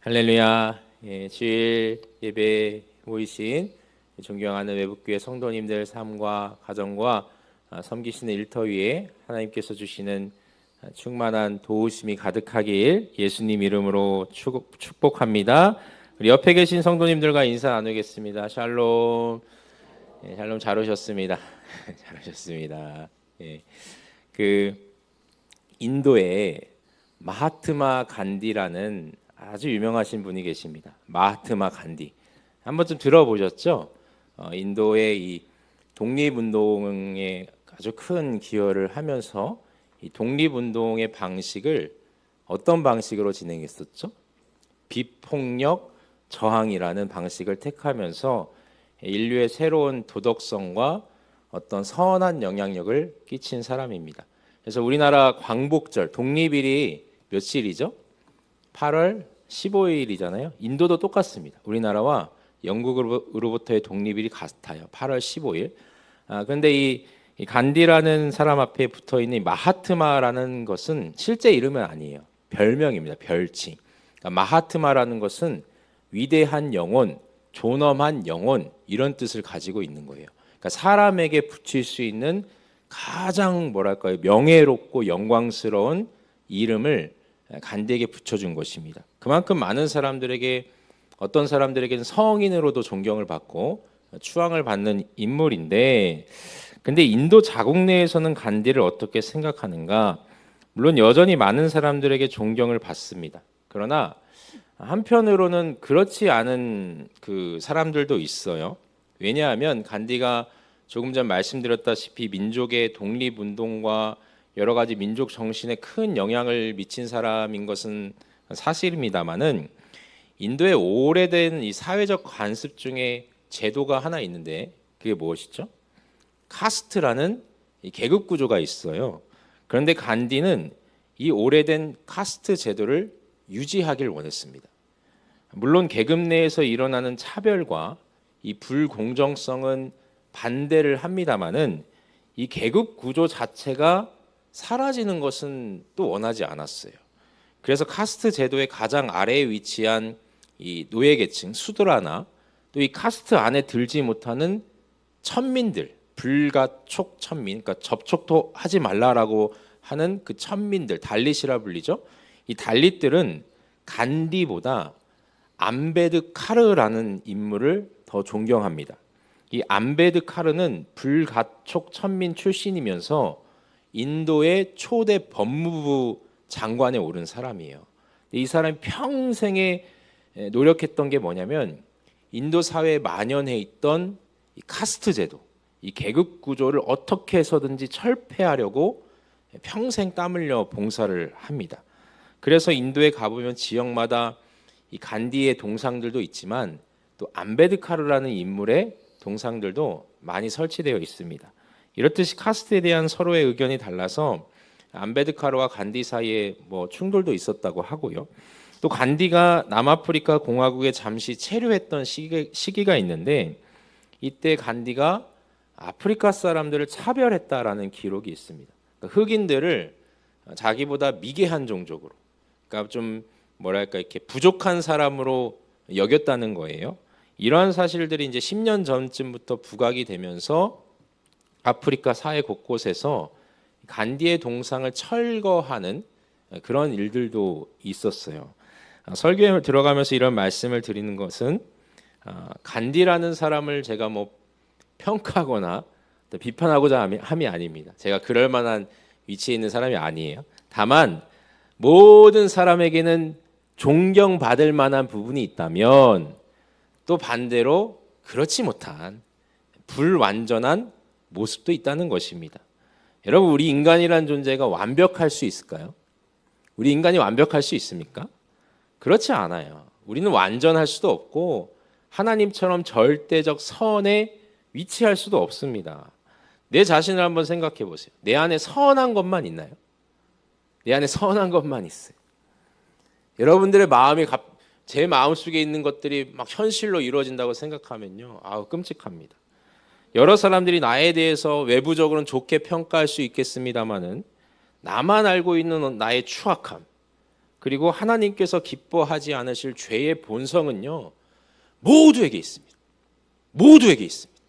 할렐루야. 주일 예배 모이신 존경하는 외북교회 성도님들 삶과 가정과 섬기시는 일터 위에 하나님께서 주시는 충만한 도우심이 가득하길 예수님 이름으로 축복합니다. 우리 옆에 계신 성도님들과 인사 나누겠습니다. 샬롬. 샬롬 잘 오셨습니다. 잘 오셨습니다. 그 인도에 마하트마 간디라는 아주 유명하신 분이 계십니다. 마하트마 간디. 한번 좀 들어보셨죠? 인도의 이 독립운동에 아주 큰 기여를 하면서 이 독립운동의 방식을 어떤 방식으로 진행했었죠? 비폭력 저항이라는 방식을 택하면서 인류의 새로운 도덕성과 어떤 선한 영향력을 끼친 사람입니다. 그래서 우리나라 광복절, 독립일이 며칠이죠? 8월 15일이잖아요. 인도도 똑같습니다. 우리나라와 영국으로부터의 독립일이 같아요. 8월 15일. 그런데 이 간디라는 사람 앞에 붙어 있는 마하트마라는 것은 실제 이름은 아니에요. 별명입니다. 별칭. 그러니까 마하트마라는 것은 위대한 영혼, 존엄한 영혼 이런 뜻을 가지고 있는 거예요. 그러니까 사람에게 붙일 수 있는 가장 뭐랄까요? 명예롭고 영광스러운 이름을 간디에게 붙여준 것입니다. 그만큼 많은 사람들에게 어떤 사람들에게는 성인으로도 존경을 받고 추앙을 받는 인물인데, 근데 인도 자국 내에서는 간디를 어떻게 생각하는가? 물론 여전히 많은 사람들에게 존경을 받습니다. 그러나 한편으로는 그렇지 않은 그 사람들도 있어요. 왜냐하면 간디가 조금 전 말씀드렸다시피 민족의 독립운동과 여러 가지 민족 정신에 큰 영향을 미친 사람인 것은 사실입니다만은 인도의 오래된 이 사회적 관습 중에 제도가 하나 있는데 그게 무엇이죠? 카스트라는 이 계급 구조가 있어요. 그런데 간디는 이 오래된 카스트 제도를 유지하길 원했습니다. 물론 계급 내에서 일어나는 차별과 이 불공정성은 반대를 합니다만은 이 계급 구조 자체가 사라지는 것은 또 원하지 않았어요. 그래서 카스트 제도의 가장 아래에 위치한 이 노예계층 수드라나 또 이 카스트 안에 들지 못하는 천민들, 불가촉 천민, 그러니까 접촉도 하지 말라라고 하는 그 천민들, 달릿이라 불리죠. 이 달릿들은 간디보다 암베드카르라는 인물을 더 존경합니다. 이 암베드카르는 불가촉 천민 출신이면서 인도의 초대 법무부 장관에 오른 사람이에요. 이 사람이 평생에 노력했던 게 뭐냐면 인도 사회에 만연해 있던 이 카스트 제도, 이 계급 구조를 어떻게 해서든지 철폐하려고 평생 땀 흘려 봉사를 합니다. 그래서 인도에 가보면 지역마다 이 간디의 동상들도 있지만 또 암베드카르라는 인물의 동상들도 많이 설치되어 있습니다. 이렇듯이 카스트에 대한 서로의 의견이 달라서 암베드카르와 간디 사이에 뭐 충돌도 있었다고 하고요. 또 간디가 남아프리카 공화국에 잠시 체류했던 시기가 있는데 이때 간디가 아프리카 사람들을 차별했다라는 기록이 있습니다. 그러니까 흑인들을 자기보다 미개한 종족으로, 그러니까 좀 뭐랄까 이렇게 부족한 사람으로 여겼다는 거예요. 이러한 사실들이 이제 10년 전쯤부터 부각이 되면서 아프리카 사회 곳곳에서 간디의 동상을 철거하는 그런 일들도 있었어요. 설교에 들어가면서 이런 말씀을 드리는 것은 간디라는 사람을 제가 뭐 평가하거나 비판하고자 함이 아닙니다. 제가 그럴 만한 위치에 있는 사람이 아니에요. 다만 모든 사람에게는 존경받을 만한 부분이 있다면 또 반대로 그렇지 못한 불완전한 모습도 있다는 것입니다. 여러분, 우리 인간이란 존재가 완벽할 수 있을까요? 우리 인간이 완벽할 수 있습니까? 그렇지 않아요. 우리는 완전할 수도 없고 하나님처럼 절대적 선에 위치할 수도 없습니다. 내 자신을 한번 생각해 보세요. 내 안에 선한 것만 있나요? 내 안에 선한 것만 있어요. 여러분들의 마음이 제 마음속에 있는 것들이 막 현실로 이루어진다고 생각하면요, 아우 끔찍합니다. 여러 사람들이 나에 대해서 외부적으로는 좋게 평가할 수 있겠습니다만은 나만 알고 있는 나의 추악함, 그리고 하나님께서 기뻐하지 않으실 죄의 본성은요, 모두에게 있습니다. 모두에게 있습니다.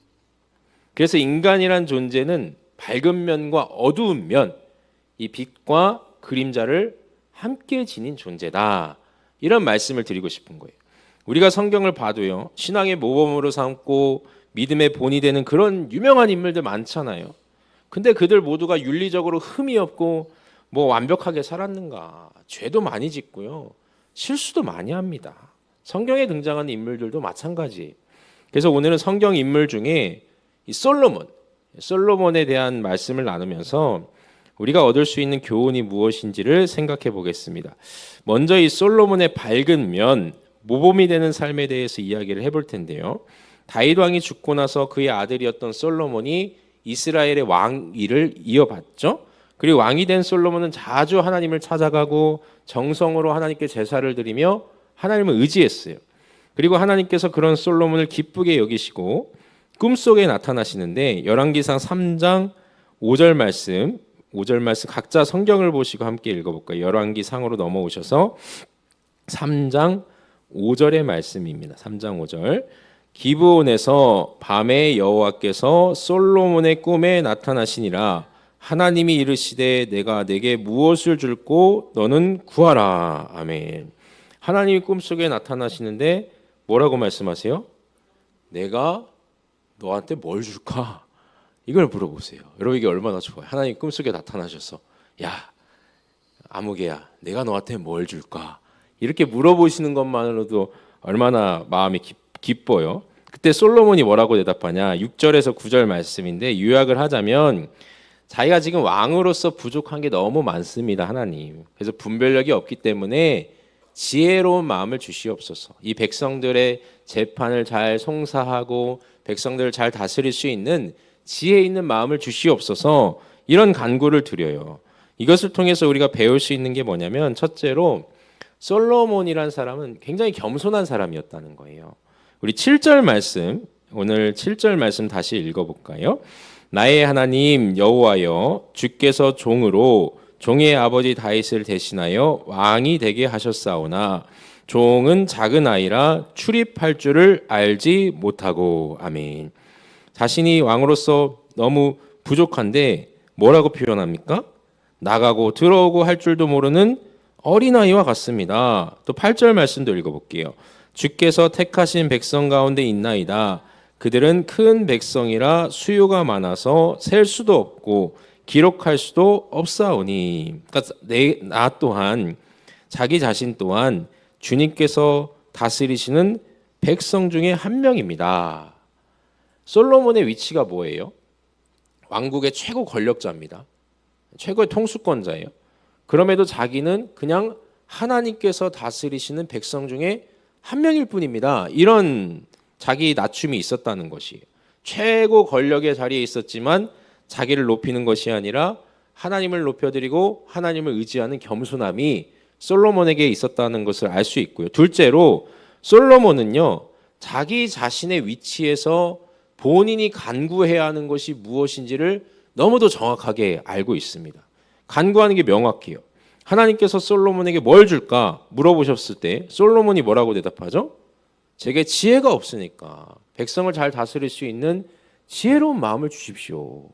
그래서 인간이란 존재는 밝은 면과 어두운 면, 이 빛과 그림자를 함께 지닌 존재다. 이런 말씀을 드리고 싶은 거예요. 우리가 성경을 봐도요, 신앙의 모범으로 삼고 믿음의 본이 되는 그런 유명한 인물들 많잖아요. 근데 그들 모두가 윤리적으로 흠이 없고 뭐 완벽하게 살았는가? 죄도 많이 짓고요, 실수도 많이 합니다. 성경에 등장하는 인물들도 마찬가지. 그래서 오늘은 성경 인물 중에 이 솔로몬에 대한 말씀을 나누면서 우리가 얻을 수 있는 교훈이 무엇인지를 생각해 보겠습니다. 먼저 이 솔로몬의 밝은 면, 모범이 되는 삶에 대해서 이야기를 해볼 텐데요. 다윗 왕이 죽고 나서 그의 아들이었던 솔로몬이 이스라엘의 왕위를 이어받죠. 그리고 왕이 된 솔로몬은 자주 하나님을 찾아가고 정성으로 하나님께 제사를 드리며 하나님을 의지했어요. 그리고 하나님께서 그런 솔로몬을 기쁘게 여기시고 꿈속에 나타나시는데, 열왕기상 3장 5절 말씀 각자 성경을 보시고 함께 읽어볼까요? 열왕기상으로 넘어오셔서 3장 5절의 말씀입니다. 3장 5절. 기브온에서 밤에 여호와께서 솔로몬의 꿈에 나타나시니라. 하나님이 이르시되 내가 내게 무엇을 줄고 너는 구하라. 아멘. 하나님이 꿈속에 나타나시는데 뭐라고 말씀하세요? 내가 너한테 뭘 줄까? 이걸 물어보세요. 여러분, 이게 얼마나 좋아요. 하나님 꿈속에 나타나셔서 야, 아무개야, 내가 너한테 뭘 줄까? 이렇게 물어보시는 것만으로도 얼마나 마음이 기뻐요. 그때 솔로몬이 뭐라고 대답하냐? 6절에서 9절 말씀인데, 요약을 하자면 자기가 지금 왕으로서 부족한 게 너무 많습니다. 하나님. 그래서 분별력이 없기 때문에 지혜로운 마음을 주시옵소서. 이 백성들의 재판을 잘 송사하고 백성들을 잘 다스릴 수 있는 지혜 있는 마음을 주시옵소서. 이런 간구를 드려요. 이것을 통해서 우리가 배울 수 있는 게 뭐냐면, 첫째로 솔로몬이란 사람은 굉장히 겸손한 사람이었다는 거예요. 우리 7절 말씀, 오늘 7절 말씀 다시 읽어볼까요? 나의 하나님 여호와여, 주께서 종으로 종의 아버지 다윗을 대신하여 왕이 되게 하셨사오나 종은 작은 아이라 출입할 줄을 알지 못하고. 아멘. 자신이 왕으로서 너무 부족한데 뭐라고 표현합니까? 나가고 들어오고 할 줄도 모르는 어린아이와 같습니다. 또 8절 말씀도 읽어볼게요. 주께서 택하신 백성 가운데 있나이다. 그들은 큰 백성이라 수요가 많아서 셀 수도 없고 기록할 수도 없사오니. 그러니까 나 또한, 자기 자신 또한 주님께서 다스리시는 백성 중에 한 명입니다. 솔로몬의 위치가 뭐예요? 왕국의 최고 권력자입니다. 최고의 통수권자예요. 그럼에도 자기는 그냥 하나님께서 다스리시는 백성 중에 한 명일 뿐입니다. 이런 자기 낮춤이 있었다는 것이에요. 최고 권력의 자리에 있었지만 자기를 높이는 것이 아니라 하나님을 높여드리고 하나님을 의지하는 겸손함이 솔로몬에게 있었다는 것을 알 수 있고요. 둘째로, 솔로몬은요, 자기 자신의 위치에서 본인이 간구해야 하는 것이 무엇인지를 너무도 정확하게 알고 있습니다. 간구하는 게 명확해요. 하나님께서 솔로몬에게 뭘 줄까 물어보셨을 때 솔로몬이 뭐라고 대답하죠? 제게 지혜가 없으니까 백성을 잘 다스릴 수 있는 지혜로운 마음을 주십시오.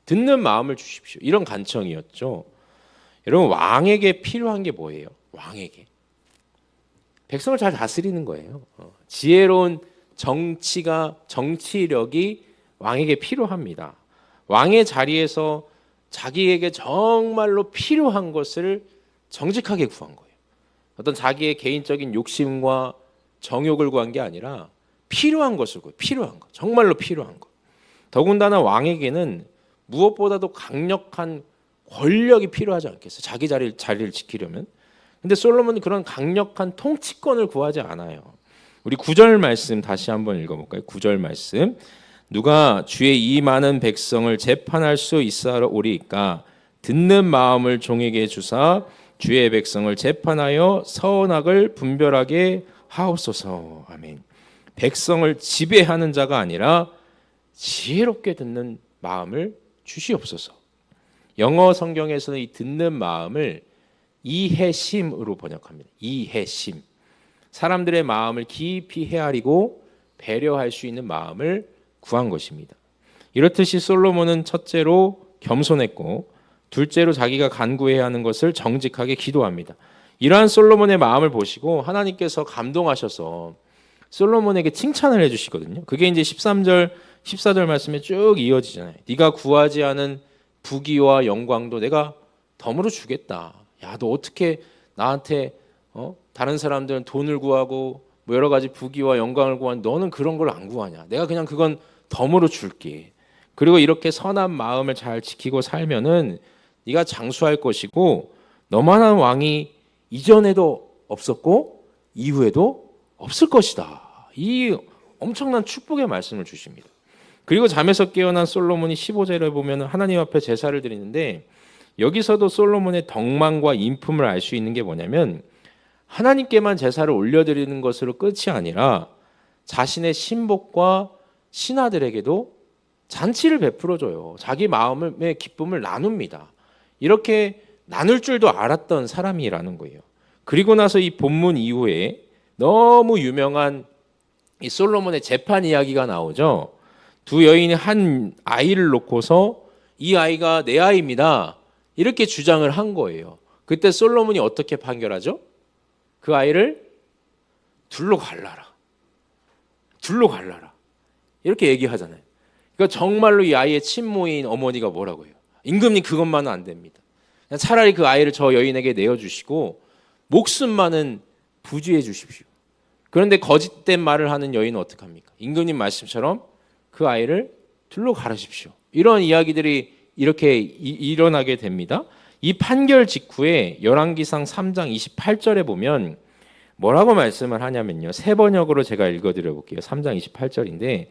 듣는 마음을 주십시오. 이런 간청이었죠. 여러분, 왕에게 필요한 게 뭐예요? 왕에게 백성을 잘 다스리는 거예요. 지혜로운 정치력이 왕에게 필요합니다. 왕의 자리에서 자기에게 정말로 필요한 것을 정직하게 구한 거예요. 어떤 자기의 개인적인 욕심과 정욕을 구한 게 아니라 필요한 것을 구해요. 필요한 것, 정말로 필요한 것. 더군다나 왕에게는 무엇보다도 강력한 권력이 필요하지 않겠어요? 자기 자리를 지키려면. 근데 솔로몬은 그런 강력한 통치권을 구하지 않아요. 우리 9절 말씀 다시 한번 읽어볼까요? 9절 말씀. 누가 주의 이 많은 백성을 재판할 수 있사오리이까 듣는 마음을 종에게 주사 주의 백성을 재판하여 선악을 분별하게 하옵소서. 아멘. 백성을 지배하는 자가 아니라 지혜롭게 듣는 마음을 주시옵소서. 영어 성경에서는 이 듣는 마음을 이해심으로 번역합니다. 이해심. 사람들의 마음을 깊이 헤아리고 배려할 수 있는 마음을 구한 것입니다. 이렇듯이 솔로몬은 첫째로 겸손했고 둘째로 자기가 간구해야 하는 것을 정직하게 기도합니다. 이러한 솔로몬의 마음을 보시고 하나님께서 감동하셔서 솔로몬에게 칭찬을 해주시거든요. 그게 이제 13절, 14절 말씀에 쭉 이어지잖아요. 네가 구하지 않은 부귀와 영광도 내가 덤으로 주겠다. 야, 너 어떻게 나한테 다른 사람들은 돈을 구하고 뭐 여러 가지 부귀와 영광을 구하는데 너는 그런 걸 안 구하냐? 내가 그냥 그건 덤으로 줄게. 그리고 이렇게 선한 마음을 잘 지키고 살면은 네가 장수할 것이고 너만한 왕이 이전에도 없었고 이후에도 없을 것이다. 이 엄청난 축복의 말씀을 주십니다. 그리고 잠에서 깨어난 솔로몬이 15절에 보면 하나님 앞에 제사를 드리는데 여기서도 솔로몬의 덕망과 인품을 알 수 있는 게 뭐냐면 하나님께만 제사를 올려드리는 것으로 끝이 아니라 자신의 신복과 신하들에게도 잔치를 베풀어줘요. 자기 마음의 기쁨을 나눕니다. 이렇게 나눌 줄도 알았던 사람이라는 거예요. 그리고 나서 이 본문 이후에 너무 유명한 이 솔로몬의 재판 이야기가 나오죠. 두 여인이 한 아이를 놓고서 이 아이가 내 아이입니다. 이렇게 주장을 한 거예요. 그때 솔로몬이 어떻게 판결하죠? 그 아이를 둘로 갈라라. 둘로 갈라라. 이렇게 얘기하잖아요. 그러니까 정말로 이 아이의 친모인 어머니가 뭐라고 해요? 임금님 그것만은 안 됩니다. 그냥 차라리 그 아이를 저 여인에게 내어주시고 목숨만은 부지해 주십시오. 그런데 거짓된 말을 하는 여인은 어떡합니까? 임금님 말씀처럼 그 아이를 둘로 가르십시오. 이런 이야기들이 이렇게 일어나게 됩니다. 이 판결 직후에 열왕기상 3장 28절에 보면 뭐라고 말씀을 하냐면요. 세 번역으로 제가 읽어드려 볼게요. 3장 28절인데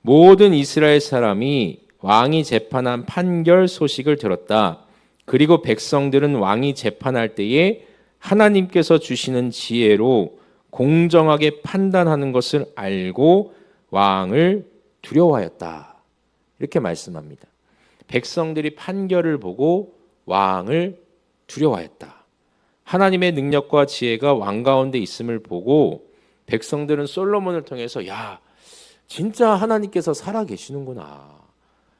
모든 이스라엘 사람이 왕이 재판한 판결 소식을 들었다. 그리고 백성들은 왕이 재판할 때에 하나님께서 주시는 지혜로 공정하게 판단하는 것을 알고 왕을 두려워하였다. 이렇게 말씀합니다. 백성들이 판결을 보고 왕을 두려워했다. 하나님의 능력과 지혜가 왕 가운데 있음을 보고 백성들은 솔로몬을 통해서 야, 진짜 하나님께서 살아 계시는구나.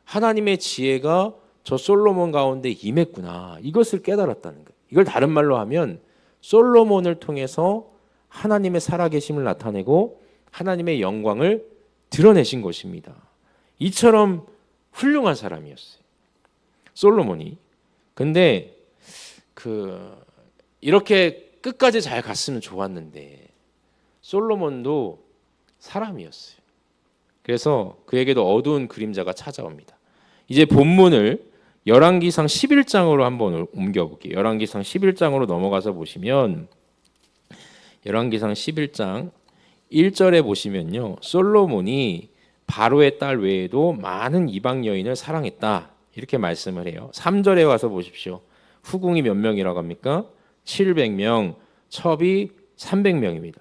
하나님의 지혜가 저 솔로몬 가운데 임했구나. 이것을 깨달았다는 거예요. 이걸 다른 말로 하면 솔로몬을 통해서 하나님의 살아계심을 나타내고 하나님의 영광을 드러내신 것입니다. 이처럼 훌륭한 사람이었어요. 솔로몬이. 근데 이렇게 끝까지 잘 갔으면 좋았는데 솔로몬도 사람이었어요. 그래서 그에게도 어두운 그림자가 찾아옵니다. 이제 본문을 열왕기상 11장으로 한번 옮겨볼게요. 열왕기상 11장으로 넘어가서 보시면 열왕기상 11장 1절에 보시면요. 솔로몬이 바로의 딸 외에도 많은 이방 여인을 사랑했다. 이렇게 말씀을 해요. 3절에 와서 보십시오. 후궁이 몇 명이라고 합니까? 700명, 첩이 300명입니다.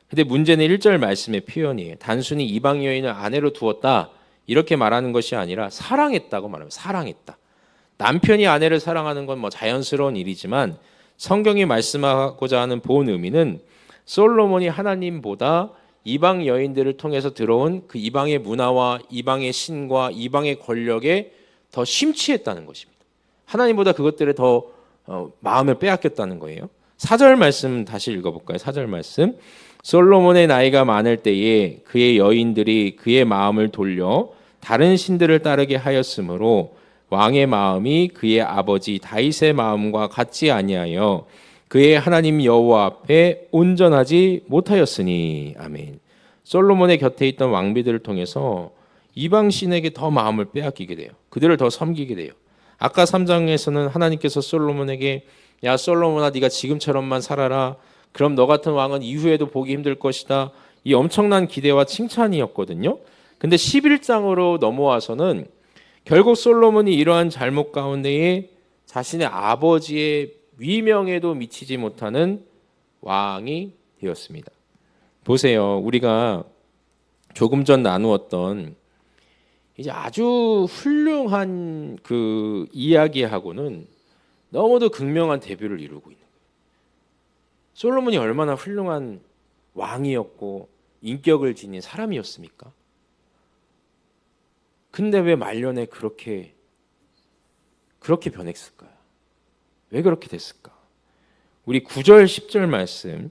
근데 문제는 1절 말씀의 표현이에요. 단순히 이방 여인을 아내로 두었다. 이렇게 말하는 것이 아니라 사랑했다고 말합니다. 사랑했다. 남편이 아내를 사랑하는 건 뭐 자연스러운 일이지만 성경이 말씀하고자 하는 본 의미는 솔로몬이 하나님보다 이방 여인들을 통해서 들어온 그 이방의 문화와 이방의 신과 이방의 권력에 더 심취했다는 것입니다. 하나님보다 그것들에 더 마음을 빼앗겼다는 거예요. 4절 말씀 다시 읽어볼까요? 4절 말씀. 솔로몬의 나이가 많을 때에 그의 여인들이 그의 마음을 돌려 다른 신들을 따르게 하였으므로 왕의 마음이 그의 아버지 다윗의 마음과 같지 아니하여 그의 하나님 여호와 앞에 온전하지 못하였으니. 아멘. 솔로몬의 곁에 있던 왕비들을 통해서 이방 신에게 더 마음을 빼앗기게 돼요. 그들을 더 섬기게 돼요. 아까 3장에서는 하나님께서 솔로몬에게 야 솔로몬아 네가 지금처럼만 살아라. 그럼 너 같은 왕은 이후에도 보기 힘들 것이다. 이 엄청난 기대와 칭찬이었거든요. 근데 11장으로 넘어와서는 결국 솔로몬이 이러한 잘못 가운데에 자신의 아버지의 위명에도 미치지 못하는 왕이 되었습니다. 보세요. 우리가 조금 전 나누었던 이제 아주 훌륭한 그 이야기하고는 너무도 극명한 대비를 이루고 있는 거예요. 솔로몬이 얼마나 훌륭한 왕이었고 인격을 지닌 사람이었습니까? 근데 왜 말년에 그렇게 변했을까요? 왜 그렇게 됐을까? 우리 9절 10절 말씀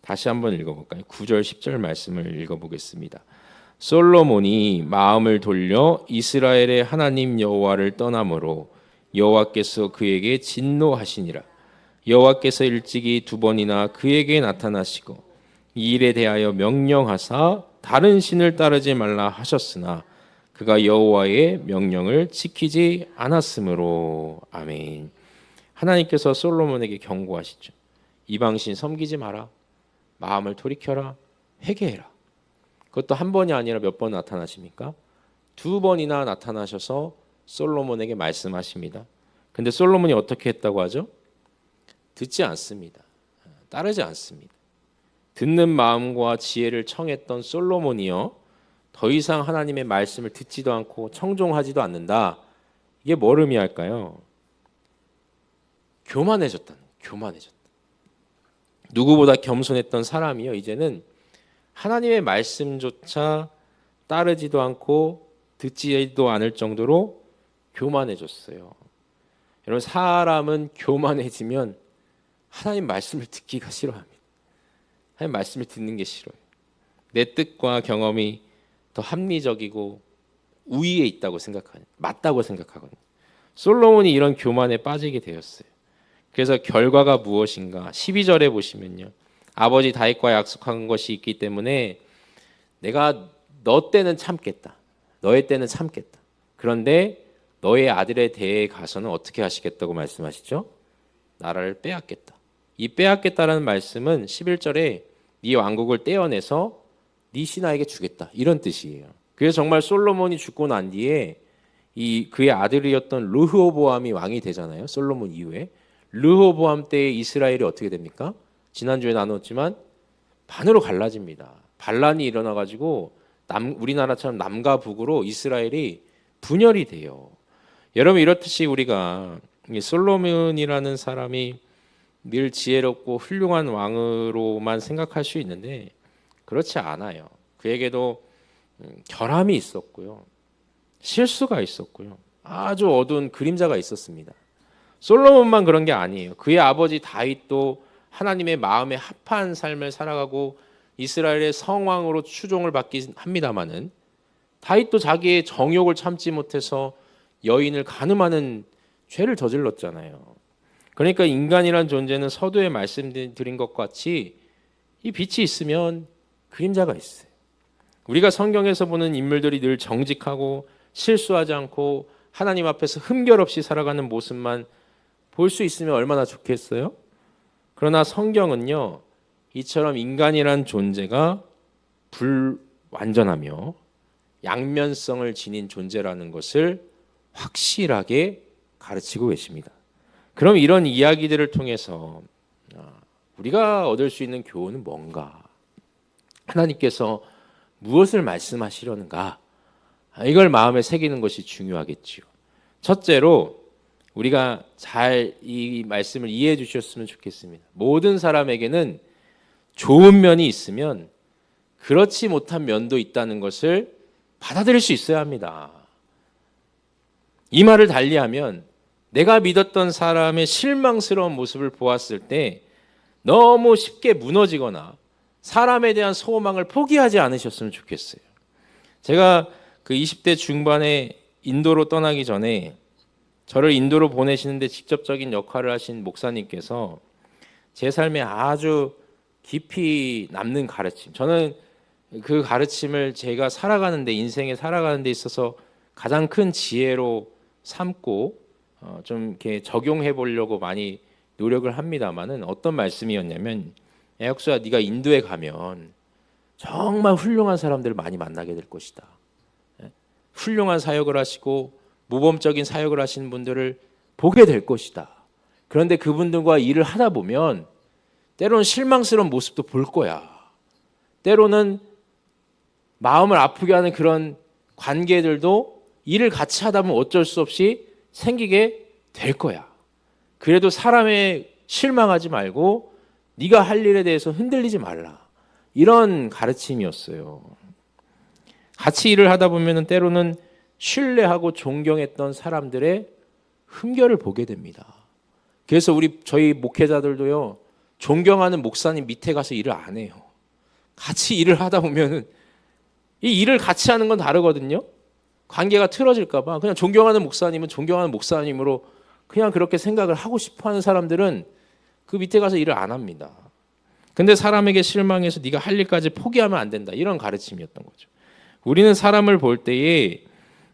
다시 한번 읽어볼까요? 9절 10절 말씀을 읽어보겠습니다. 솔로몬이 마음을 돌려 이스라엘의 하나님 여호와를 떠나므로 여호와께서 그에게 진노하시니라. 여호와께서 일찍이 2번이나 그에게 나타나시고 이 일에 대하여 명령하사 다른 신을 따르지 말라 하셨으나 그가 여호와의 명령을 지키지 않았으므로. 아멘. 하나님께서 솔로몬에게 경고하시죠. 이방신 섬기지 마라. 마음을 돌이켜라. 회개해라. 그것도 한 번이 아니라 몇 번 나타나십니까? 2번이나 나타나셔서 솔로몬에게 말씀하십니다. 근데 솔로몬이 어떻게 했다고 하죠? 듣지 않습니다. 따르지 않습니다. 듣는 마음과 지혜를 청했던 솔로몬이요, 더 이상 하나님의 말씀을 듣지도 않고 청종하지도 않는다. 이게 뭘 의미할까요? 교만해졌다. 누구보다 겸손했던 사람이요, 이제는 하나님의 말씀조차 따르지도 않고 듣지도 않을 정도로 교만해졌어요. 여러분, 사람은 교만해지면 하나님 말씀을 듣기가 싫어합니다. 하나님 말씀을 듣는 게 싫어요. 내 뜻과 경험이 더 합리적이고 우위에 있다고 생각하는, 맞다고 생각하거든요. 솔로몬이 이런 교만에 빠지게 되었어요. 그래서 결과가 무엇인가? 12절에 보시면요, 아버지 다윗과 약속한 것이 있기 때문에 내가 너 때는 참겠다. 너의 때는 참겠다. 그런데 너의 아들의 대에 가서는 어떻게 하시겠다고 말씀하시죠? 나라를 빼앗겠다. 이 빼앗겠다라는 말씀은 11절에 네 왕국을 떼어내서 네 신하에게 주겠다, 이런 뜻이에요. 그래서 정말 솔로몬이 죽고 난 뒤에 그의 아들이었던 르호보암이 왕이 되잖아요. 솔로몬 이후에 르호보암 때의 이스라엘이 어떻게 됩니까? 지난주에 나눴지만 반으로 갈라집니다. 반란이 일어나가지고 우리나라처럼 남과 북으로 이스라엘이 분열이 돼요. 여러분, 이렇듯이 우리가 솔로몬이라는 사람이 늘 지혜롭고 훌륭한 왕으로만 생각할 수 있는데 그렇지 않아요. 그에게도 결함이 있었고요, 실수가 있었고요, 아주 어두운 그림자가 있었습니다. 솔로몬만 그런 게 아니에요. 그의 아버지 다윗도 하나님의 마음에 합한 삶을 살아가고 이스라엘의 성왕으로 추종을 받긴 합니다마는 다윗도 자기의 정욕을 참지 못해서 여인을 간음하는 죄를 저질렀잖아요. 그러니까 인간이란 존재는 서두에 말씀드린 것 같이 이 빛이 있으면 그림자가 있어요. 우리가 성경에서 보는 인물들이 늘 정직하고 실수하지 않고 하나님 앞에서 흠결 없이 살아가는 모습만 볼 수 있으면 얼마나 좋겠어요? 그러나 성경은요, 이처럼 인간이란 존재가 불완전하며 양면성을 지닌 존재라는 것을 확실하게 가르치고 계십니다. 그럼 이런 이야기들을 통해서 우리가 얻을 수 있는 교훈은 뭔가? 하나님께서 무엇을 말씀하시려는가? 이걸 마음에 새기는 것이 중요하겠지요. 첫째로 우리가 잘 이 말씀을 이해해 주셨으면 좋겠습니다. 모든 사람에게는 좋은 면이 있으면 그렇지 못한 면도 있다는 것을 받아들일 수 있어야 합니다. 이 말을 달리하면 내가 믿었던 사람의 실망스러운 모습을 보았을 때 너무 쉽게 무너지거나 사람에 대한 소망을 포기하지 않으셨으면 좋겠어요. 제가 그 20대 중반에 인도로 떠나기 전에 저를 인도로 보내시는데 직접적인 역할을 하신 목사님께서 제 삶에 아주 깊이 남는 가르침, 저는 그 가르침을 제가 살아가는데, 인생에 살아가는 데 있어서 가장 큰 지혜로 삼고 좀 이렇게 적용해 보려고 많이 노력을 합니다만은, 어떤 말씀이었냐면, 야, 혁수야, 네가 인도에 가면 정말 훌륭한 사람들을 많이 만나게 될 것이다. 훌륭한 사역을 하시고 모범적인 사역을 하시는 분들을 보게 될 것이다. 그런데 그분들과 일을 하다 보면 때로는 실망스러운 모습도 볼 거야. 때로는 마음을 아프게 하는 그런 관계들도 일을 같이 하다 보면 어쩔 수 없이 생기게 될 거야. 그래도 사람에 실망하지 말고 네가 할 일에 대해서 흔들리지 말라. 이런 가르침이었어요. 같이 일을 하다 보면은 때로는 신뢰하고 존경했던 사람들의 흠결을 보게 됩니다. 그래서 저희 목회자들도요, 존경하는 목사님 밑에 가서 일을 안 해요. 같이 일을 하다 보면은 이 일을 같이 하는 건 다르거든요. 관계가 틀어질까 봐 그냥 존경하는 목사님은 존경하는 목사님으로 그냥 그렇게 생각을 하고 싶어 하는 사람들은 그 밑에 가서 일을 안 합니다. 근데 사람에게 실망해서 네가 할 일까지 포기하면 안 된다. 이런 가르침이었던 거죠. 우리는 사람을 볼 때에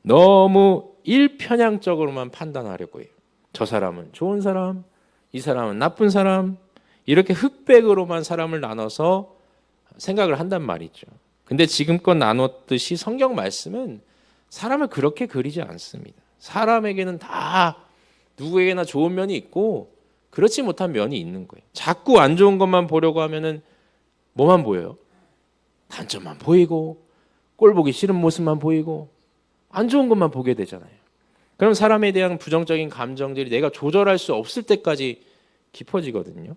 너무 일편향적으로만 판단하려고 해요. 저 사람은 좋은 사람, 이 사람은 나쁜 사람, 이렇게 흑백으로만 사람을 나눠서 생각을 한단 말이죠. 근데 지금껏 나눴듯이 성경 말씀은 사람을 그렇게 그리지 않습니다. 사람에게는 다 누구에게나 좋은 면이 있고 그렇지 못한 면이 있는 거예요. 자꾸 안 좋은 것만 보려고 하면은 뭐만 보여요? 단점만 보이고 꼴 보기 싫은 모습만 보이고 안 좋은 것만 보게 되잖아요. 그럼 사람에 대한 부정적인 감정들이 내가 조절할 수 없을 때까지 깊어지거든요.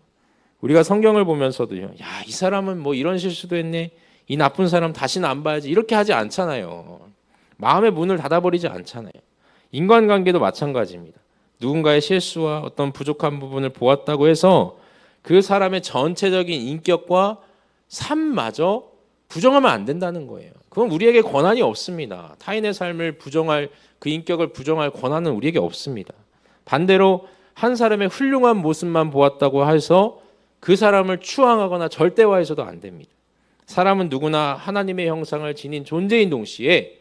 우리가 성경을 보면서도요, 야, 이 사람은 뭐 이런 실수도 했네, 이 나쁜 사람 다시는 안 봐야지, 이렇게 하지 않잖아요. 마음의 문을 닫아버리지 않잖아요. 인간관계도 마찬가지입니다. 누군가의 실수와 어떤 부족한 부분을 보았다고 해서 그 사람의 전체적인 인격과 삶마저 부정하면 안 된다는 거예요. 그건 우리에게 권한이 없습니다. 타인의 삶을 부정할, 그 인격을 부정할 권한은 우리에게 없습니다. 반대로 한 사람의 훌륭한 모습만 보았다고 해서 그 사람을 추앙하거나 절대화해서도 안 됩니다. 사람은 누구나 하나님의 형상을 지닌 존재인 동시에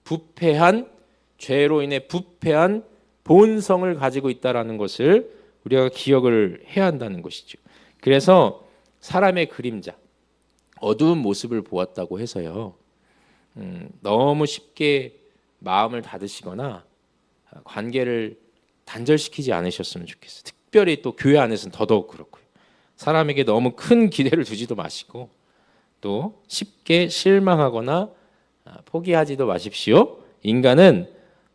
부패한, 죄로 인해 부패한 본성을 가지고 있다는 것을 우리가 기억을 해야 한다는 것이죠. 그래서 사람의 그림자, 어두운 모습을 보았다고 해서요, 너무 쉽게 마음을 닫으시거나 관계를 단절시키지 않으셨으면 좋겠어요. 특별히 또 교회 안에서는 더더욱 그렇고요. 사람에게 너무 큰 기대를 두지도 마시고 또 쉽게 실망하거나 포기하지도 마십시오. 인간은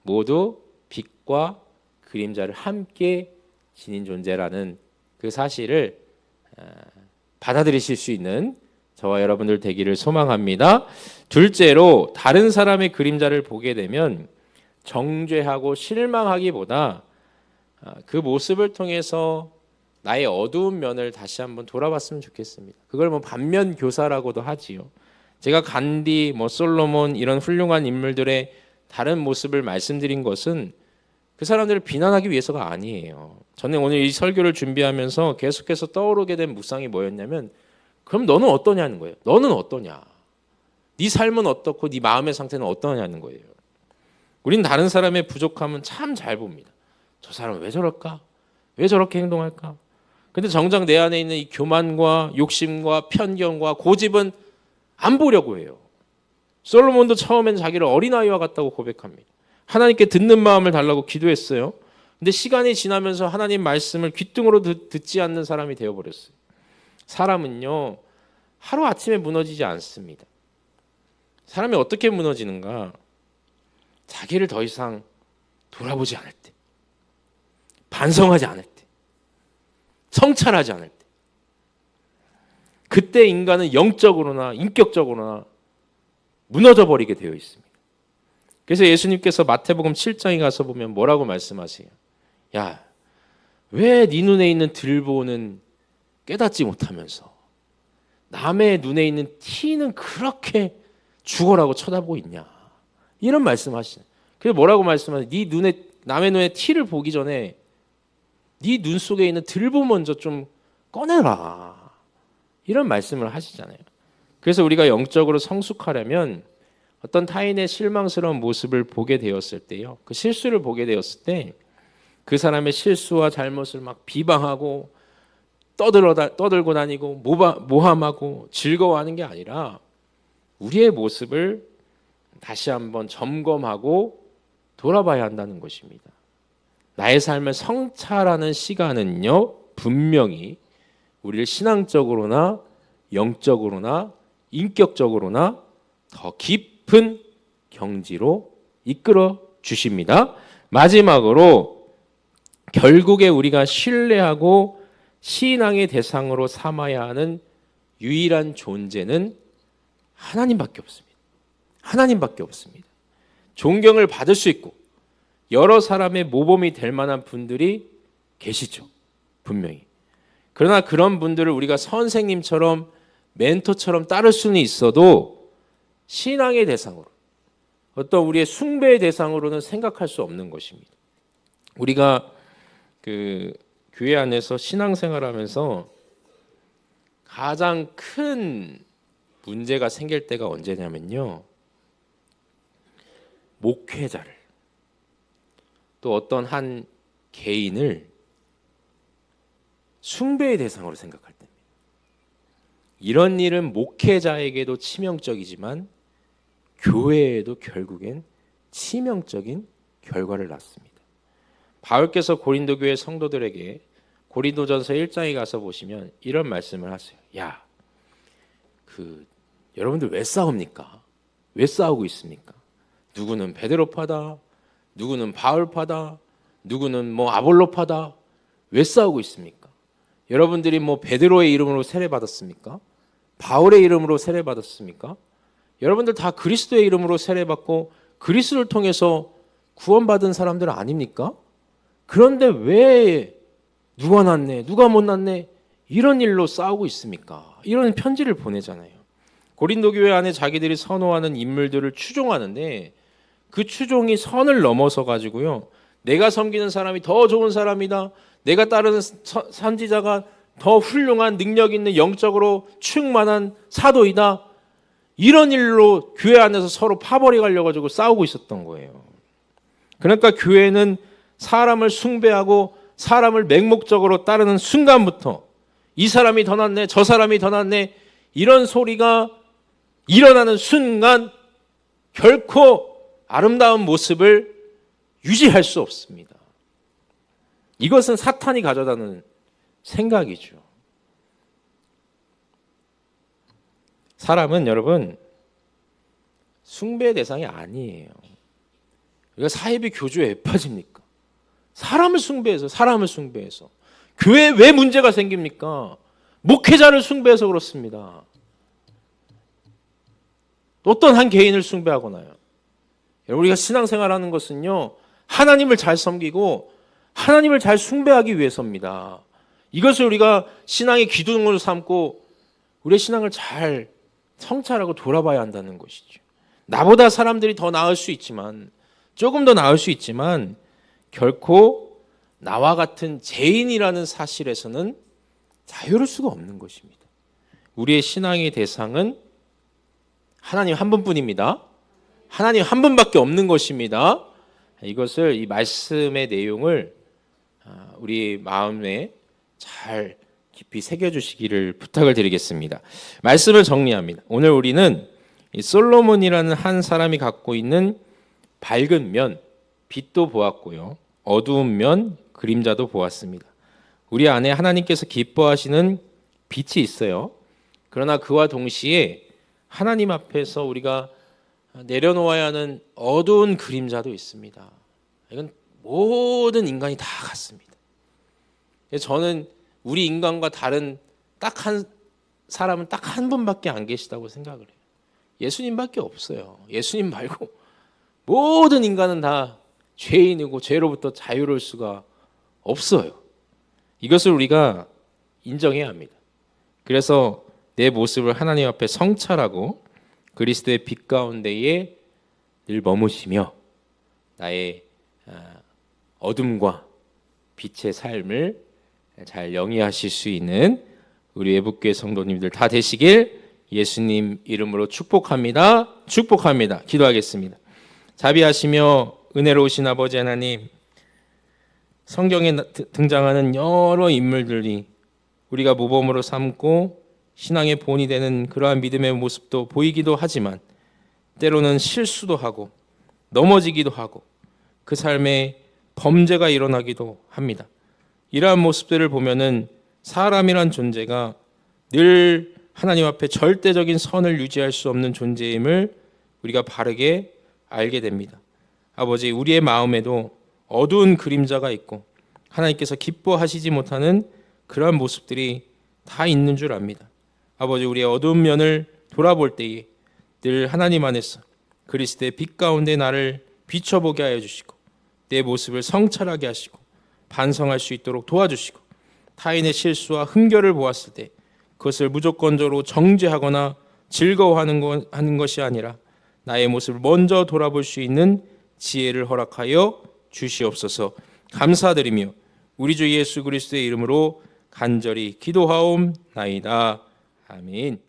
모두 빛과 그림자를 함께 지닌 존재라는 그 사실을 받아들이실 수 있는 저와 여러분들 되기를 소망합니다. 둘째로, 다른 사람의 그림자를 보게 되면 정죄하고 실망하기보다 그 모습을 통해서 나의 어두운 면을 다시 한번 돌아봤으면 좋겠습니다. 그걸 뭐 반면 교사라고도 하지요. 제가 간디, 솔로몬 이런 훌륭한 인물들의 다른 모습을 말씀드린 것은 그 사람들을 비난하기 위해서가 아니에요. 저는 오늘 이 설교를 준비하면서 계속해서 떠오르게 된 묵상이 뭐였냐면, 그럼 너는 어떠냐는 거예요. 너는 어떠냐? 네 삶은 어떻고 네 마음의 상태는 어떠냐는 거예요. 우린 다른 사람의 부족함은 참 잘 봅니다. 저 사람은 왜 저럴까? 왜 저렇게 행동할까? 근데 정작 내 안에 있는 이 교만과 욕심과 편견과 고집은 안 보려고 해요. 솔로몬도 처음엔 자기를 어린아이와 같다고 고백합니다. 하나님께 듣는 마음을 달라고 기도했어요. 근데 시간이 지나면서 하나님 말씀을 귓등으로 듣지 않는 사람이 되어버렸어요. 사람은요, 하루아침에 무너지지 않습니다. 사람이 어떻게 무너지는가? 자기를 더 이상 돌아보지 않을 때, 반성하지 않을 때, 성찰하지 않을 때, 그때 인간은 영적으로나 인격적으로나 무너져 버리게 되어 있습니다. 그래서 예수님께서 마태복음 7장에 가서 보면 뭐라고 말씀하세요? 야, 왜 네 눈에 있는 들보는 깨닫지 못하면서 남의 눈에 있는 티는 그렇게 죽어라고 쳐다보고 있냐? 이런 말씀하시네. 그래서 뭐라고 말씀하세요? 네 눈에, 남의 눈에 티를 보기 전에 네 눈 속에 있는 들보 먼저 좀 꺼내라. 이런 말씀을 하시잖아요. 그래서 우리가 영적으로 성숙하려면 어떤 타인의 실망스러운 모습을 보게 되었을 때요, 그 실수를 보게 되었을 때 그 사람의 실수와 잘못을 막 비방하고 떠들고 다니고 모함하고 즐거워하는 게 아니라 우리의 모습을 다시 한번 점검하고 돌아봐야 한다는 것입니다. 나의 삶을 성찰하는 시간은요, 분명히 우리를 신앙적으로나 영적으로나 인격적으로나 더 깊은 경지로 이끌어 주십니다. 마지막으로, 결국에 우리가 신뢰하고 신앙의 대상으로 삼아야 하는 유일한 존재는 하나님밖에 없습니다. 하나님밖에 없습니다. 존경을 받을 수 있고 여러 사람의 모범이 될 만한 분들이 계시죠. 분명히. 그러나 그런 분들을 우리가 선생님처럼 멘토처럼 따를 수는 있어도 신앙의 대상으로 어떤 우리의 숭배의 대상으로는 생각할 수 없는 것입니다. 우리가 그 교회 안에서 신앙생활하면서 가장 큰 문제가 생길 때가 언제냐면요. 목회자를 또 어떤 한 개인을 숭배의 대상으로 생각할 때입니다. 이런 일은 목회자에게도 치명적이지만 교회에도 결국엔 치명적인 결과를 낳습니다. 바울께서 고린도 교회 성도들에게 고린도전서 1장에 가서 보시면 이런 말씀을 하세요. 야, 여러분들 왜 싸웁니까? 왜 싸우고 있습니까? 누구는 베드로파다, 누구는 바울파다, 누구는 뭐 아볼로파다. 왜 싸우고 있습니까? 여러분들이 뭐 베드로의 이름으로 세례받았습니까? 바울의 이름으로 세례받았습니까? 여러분들 다 그리스도의 이름으로 세례받고 그리스도를 통해서 구원받은 사람들 아닙니까? 그런데 왜 누가 낫네, 누가 못 낫네 이런 일로 싸우고 있습니까? 이런 편지를 보내잖아요. 고린도 교회 안에 자기들이 선호하는 인물들을 추종하는데 그 추종이 선을 넘어서 가지고요. 내가 섬기는 사람이 더 좋은 사람이다. 내가 따르는 선지자가 더 훌륭한 능력 있는 영적으로 충만한 사도이다. 이런 일로 교회 안에서 서로 파벌이 갈려가지고 싸우고 있었던 거예요. 그러니까 교회는 사람을 숭배하고 사람을 맹목적으로 따르는 순간부터 이 사람이 더 낫네, 저 사람이 더 낫네 이런 소리가 일어나는 순간 결코 아름다운 모습을 유지할 수 없습니다. 이것은 사탄이 가져다는 생각이죠. 사람은 여러분 숭배의 대상이 아니에요. 우리가 사이비 교주에 왜 빠집니까? 사람을 숭배해서 교회에 왜 문제가 생깁니까? 목회자를 숭배해서 그렇습니다. 어떤 한 개인을 숭배하거나요. 우리가 신앙생활하는 것은요, 하나님을 잘 섬기고 하나님을 잘 숭배하기 위해서입니다. 이것을 우리가 신앙의 기둥으로 삼고 우리의 신앙을 잘 성찰하고 돌아봐야 한다는 것이죠. 나보다 사람들이 더 나을 수 있지만, 조금 더 나을 수 있지만 결코 나와 같은 죄인이라는 사실에서는 자유로울 수가 없는 것입니다. 우리의 신앙의 대상은 하나님 한 분뿐입니다. 하나님 한 분밖에 없는 것입니다. 이것을, 이 말씀의 내용을 우리 마음에 잘 깊이 새겨주시기를 부탁을 드리겠습니다. 말씀을 정리합니다. 오늘 우리는 이 솔로몬이라는 한 사람이 갖고 있는 밝은 면, 빛도 보았고요. 어두운 면, 그림자도 보았습니다. 우리 안에 하나님께서 기뻐하시는 빛이 있어요. 그러나 그와 동시에 하나님 앞에서 우리가 내려놓아야 하는 어두운 그림자도 있습니다. 이건 모든 인간이 다 같습니다. 저는 우리 인간과 다른 딱 한 사람은 딱 한 분밖에 안 계시다고 생각을 해요. 예수님밖에 없어요. 예수님 말고 모든 인간은 다 죄인이고 죄로부터 자유로울 수가 없어요. 이것을 우리가 인정해야 합니다. 그래서 내 모습을 하나님 앞에 성찰하고 그리스도의 빛 가운데에 늘 머무시며 나의 어둠과 빛의 삶을 잘 영위하실 수 있는 우리 외북교회 성도님들 다 되시길 예수님 이름으로 축복합니다. 축복합니다. 기도하겠습니다. 자비하시며 은혜로우신 아버지 하나님, 성경에 등장하는 여러 인물들이 우리가 모범으로 삼고 신앙의 본이 되는 그러한 믿음의 모습도 보이기도 하지만 때로는 실수도 하고 넘어지기도 하고 그 삶에 범죄가 일어나기도 합니다. 이러한 모습들을 보면은 사람이란 존재가 늘 하나님 앞에 절대적인 선을 유지할 수 없는 존재임을 우리가 바르게 알게 됩니다. 아버지, 우리의 마음에도 어두운 그림자가 있고 하나님께서 기뻐하시지 못하는 그러한 모습들이 다 있는 줄 압니다. 아버지, 우리의 어두운 면을 돌아볼 때에 늘 하나님 안에서 그리스도의 빛 가운데 나를 비춰보게 하여 주시고 내 모습을 성찰하게 하시고 반성할 수 있도록 도와주시고 타인의 실수와 흠결을 보았을 때 그것을 무조건적으로 정죄하거나 즐거워하는 것이 아니라 나의 모습을 먼저 돌아볼 수 있는 지혜를 허락하여 주시옵소서. 감사드리며 우리 주 예수 그리스도의 이름으로 간절히 기도하옵나이다. 아멘.